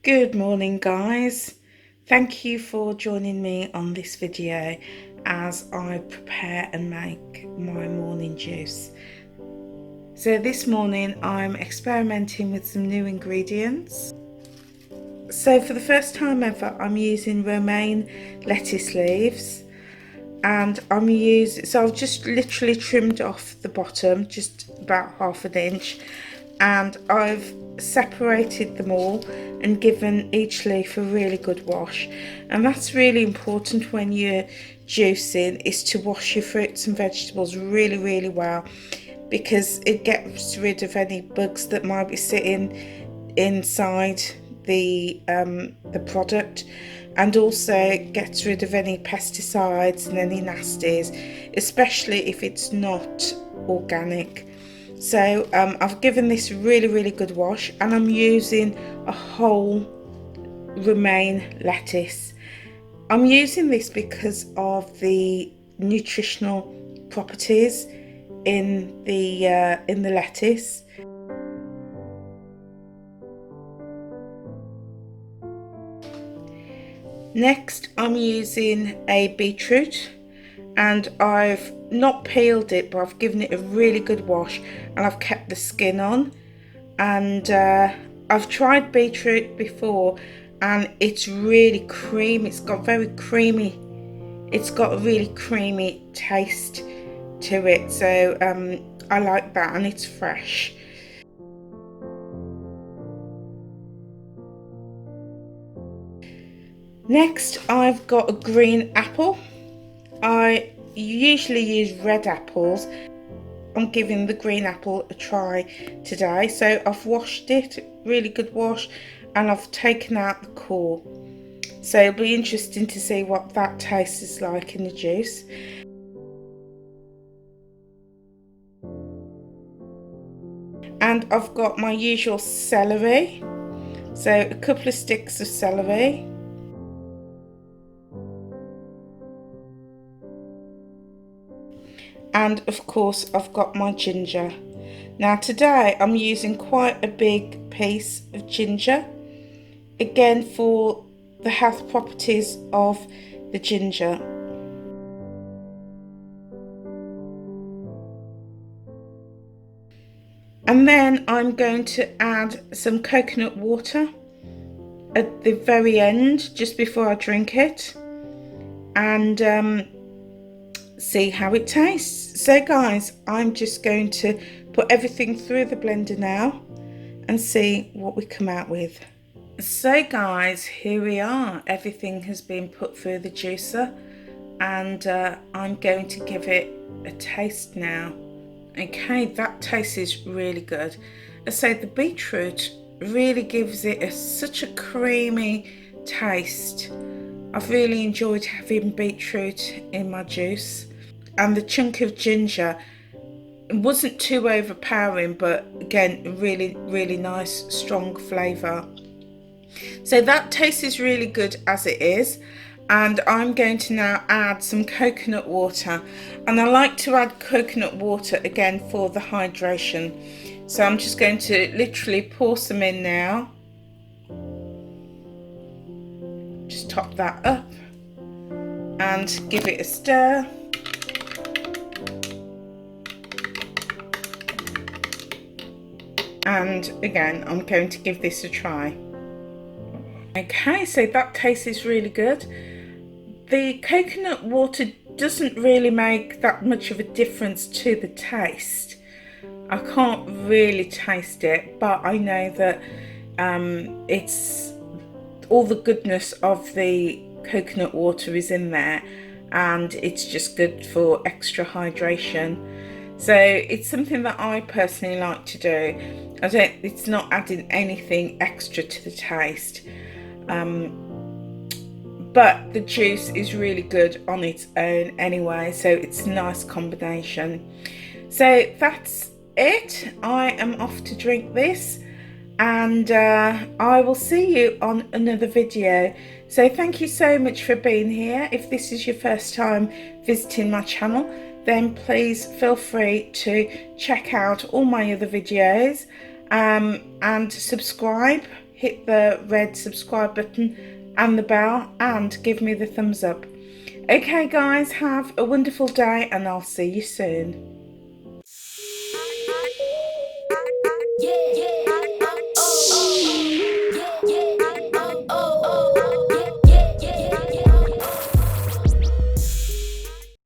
Good morning, guys. Thank you for joining me on this video as I prepare and make my morning juice. So this morning I'm experimenting with some new ingredients. So for the first time ever I'm using romaine lettuce leaves, and I've just literally trimmed off the bottom, just about half an inch, and I've separated them all and given each leaf a really good wash. And that's really important when you're juicing, is to wash your fruits and vegetables really well, because it gets rid of any bugs that might be sitting inside the product, and also gets rid of any pesticides and any nasties, especially if it's not organic. So I've given this really good wash, and I'm using a whole romaine lettuce. I'm using this because of the nutritional properties in the lettuce. Next, I'm using a beetroot, and I've not peeled it, but I've given it a really good wash and I've kept the skin on. And I've tried beetroot before and it's really creamy. It's got a really creamy taste to it, so I like that, and it's fresh. Next, I've got a green apple. I usually use red apples. I'm giving the green apple a try today. So I've washed it, really good wash, and I've taken out the core. So it'll be interesting to see what that tastes like in the juice. And I've got my usual celery. So a couple of sticks of celery. And of course I've got my ginger. Now today I'm using quite a big piece of ginger, again for the health properties of the ginger. And then I'm going to add some coconut water at the very end, just before I drink it, and see how it tastes. So guys, I'm just going to put everything through the blender now and see what we come out with. So guys, here we are. Everything has been put through the juicer, and I'm going to give it a taste now. Okay, that tastes really good. I say the beetroot really gives it such a creamy taste. I've really enjoyed having beetroot in my juice. And the chunk of ginger, it wasn't too overpowering, but again, really nice strong flavour. So that tastes really good as it is. And I'm going to now add some coconut water, and I like to add coconut water again for the hydration. So I'm just going to literally pour some in now. Just top that up and give it a stir. And again, I'm going to give this a try. Okay, so that tastes really good. The coconut water doesn't really make that much of a difference to the taste. I can't really taste it, but I know that it's all the goodness of the coconut water is in there, and it's just good for extra hydration. So it's something that I personally like to do. It's not adding anything extra to the taste. But the juice is really good on its own anyway, so it's a nice combination. So that's it. I am off to drink this, and I will see you on another video. So thank you so much for being here. If this is your first time visiting my channel, then please feel free to check out all my other videos, and subscribe. hit the red subscribe button and the bell, and give me the thumbs up. Okay guys, have a wonderful day and I'll see you soon.